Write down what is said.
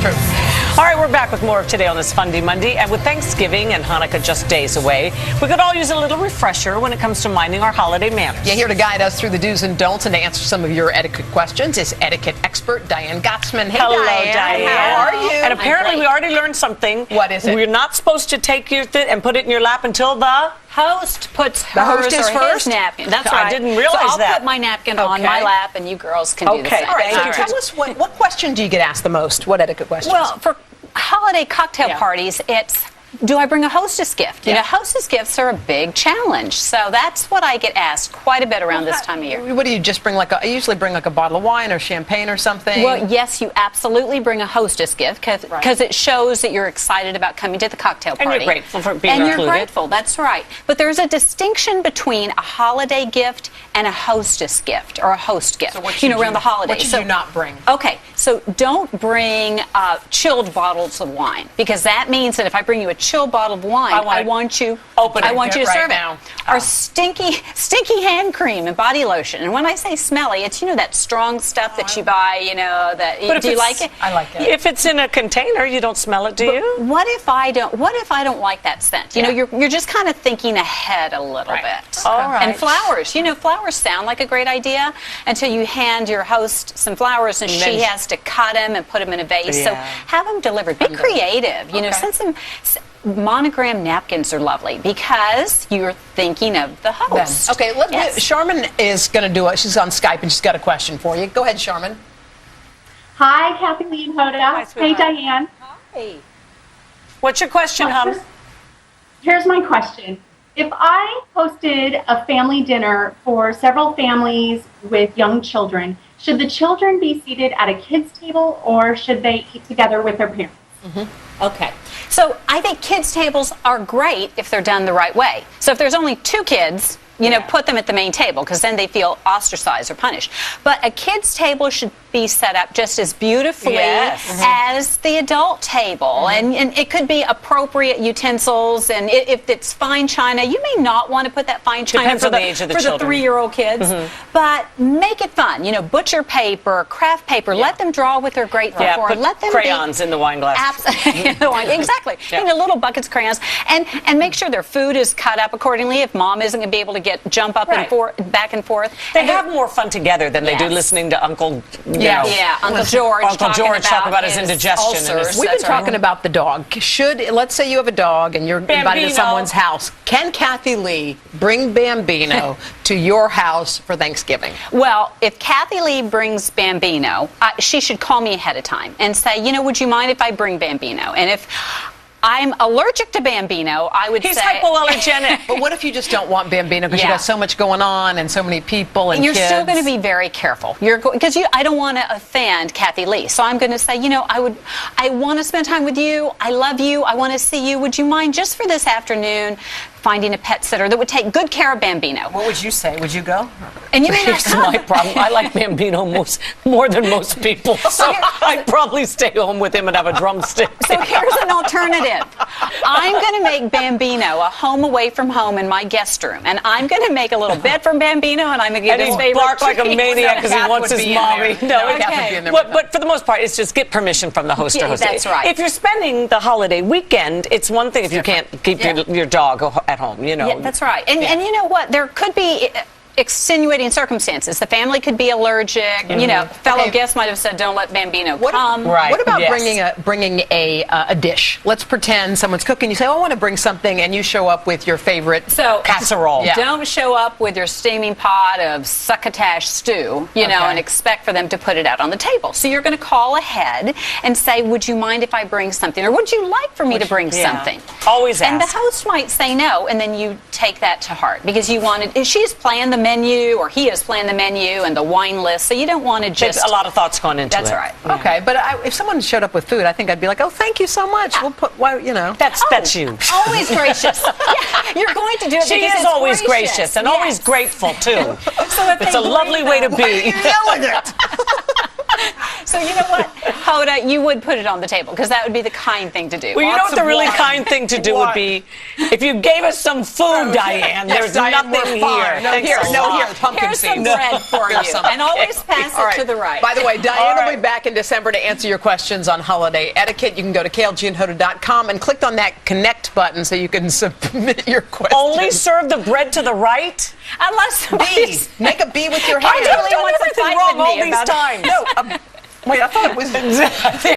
True. All right, we're back with more of Today on this Fundy Monday. And with Thanksgiving and Hanukkah just days away, we could all use a little refresher when it comes to minding our holiday manners. Yeah, here to guide us through the do's and don'ts and to answer some of your etiquette questions is etiquette expert Diane Gottsman. Hey, Hello, Diane. How are you? And apparently we already learned something. What is it? We're not supposed to take your and put it in your lap until the host puts the hers host is or first? his napkin. That's right. I didn't realize so I'll that. put my napkin on my lap, and you girls can do the same. All right, so tell us what question do you get asked the most? What etiquette questions? Well, for holiday cocktail parties, it's, do I bring a hostess gift? You know, hostess gifts are a big challenge. So that's what I get asked quite a bit around this time of year. What do you just bring? I usually bring like a bottle of wine or champagne or something. Well, yes, you absolutely bring a hostess gift because it shows that you're excited about coming to the cocktail party. And you're grateful for being included. And you're grateful, that's right. But there's a distinction between a holiday gift and a hostess gift or a host gift, So around the holidays. What should you not bring? Okay, so don't bring chilled bottles of wine, because that means that if I bring you a chilled bottle of wine, I want you to serve it. Or stinky hand cream and body lotion. And when I say smelly, it's that strong stuff that you buy. Do you like it? I like it. If it's in a container, you don't smell it, do you? What if I don't? What if I don't like that scent? You're just kind of thinking ahead a little bit. All right. And flowers. Flowers sound like a great idea until you hand your host some flowers and she has to cut them and put them in a vase. Yeah. So have them delivered. Be creative. Send some. Monogram napkins are lovely because you're thinking of the host. Okay, Charmin is going to do it. She's on Skype and she's got a question for you. Go ahead, Charmin. Hi, Kathy Lee and Hoda. Hey, Diane. Hi. What's your question, hon? Here's my question. If I hosted a family dinner for several families with young children, should the children be seated at a kids' table or should they eat together with their parents? Mm-hmm. Okay. So I think kids' tables are great if they're done the right way. So if there's only 2 kids, put them at the main table because then they feel ostracized or punished. But a kids' table should be set up just as beautifully as the adult table. And it could be appropriate utensils. And if it's fine china, you may not want to put that fine china for the 3-year-old kids. But make it fun. Butcher paper, craft paper. Let them draw what they're grateful for. Put Let them crayons in the wine glass. Exactly. Little buckets, crayons. And make sure their food is cut up accordingly if mom isn't going to be able to jump up and back and forth. They have more fun together than they do listening to Uncle Uncle George talk about his indigestion. We've been talking about the dog. Let's say you have a dog and you're invited to someone's house. Can Kathy Lee bring Bambino to your house for Thanksgiving? Well, if Kathy Lee brings Bambino, she should call me ahead of time and say, would you mind if I bring Bambino? And if I'm allergic to Bambino, I would say... He's hypoallergenic. But what if you just don't want Bambino because you got so much going on and so many people and you're kids? Still going to be very careful. Because I don't want to offend Kathy Lee. So I'm going to say, I want to spend time with you. I love you. I want to see you. Would you mind just for this afternoon finding a pet sitter that would take good care of Bambino? What would you say? Would you go? And you may not Here's my problem. I like Bambino more than most people. So I'd probably stay home with him and have a drumstick. So here's an alternative. I'm going to make Bambino a home away from home in my guest room. And I'm going to make a little bed for Bambino and I'm going to give his favorite bark like a maniac because he wants his mommy. But for the most part, it's just get permission from the host or hostess. That's right. If you're spending the holiday weekend, it's one thing if you can't keep your dog at home, Yeah, that's right. And you know what? There could be extenuating circumstances. The family could be allergic. Fellow guests might have said, "Don't let Bambino come." Right. What about bringing a dish? Let's pretend someone's cooking. You say, "Oh, I want to bring something," and you show up with your favorite casserole. Don't show up with your steaming pot of succotash stew, and expect for them to put it out on the table. So you're going to call ahead and say, "Would you mind if I bring something, or would you like for me to bring something?" Always ask. And the host might say no, and then you take that to heart because you wanted. She's planned the menu, or he has planned the menu and the wine list, so you don't want to just... There's a lot of thoughts going into it. That's right. Yeah. Okay, but if someone showed up with food, I think I'd be like, oh, thank you so much. We'll put, That's you. Always gracious. You're going to do it. She is always gracious and always grateful, too. It's a lovely way to be. Yelling it. So you know what, Hoda, you would put it on the table because that would be the kind thing to do. Well, you know Lots what the of really wine. kind thing to do would be? If you gave us some food, Diane. Yes, There's Diane, nothing we're fine. here. No, Thanks here, a no, lot. here, pumpkin Here's some seeds. bread for you, and always pass All it to the right. By the way, Diane All will right. be back in December to answer your questions on holiday etiquette. You can go to klgandhoda.com and click on that connect button so you can submit your questions. Only serve the bread to the right? Unless B. somebody's Make a B with your I hand. have done wants to everything fight wrong with all me these about it. times. No, wait, I thought it was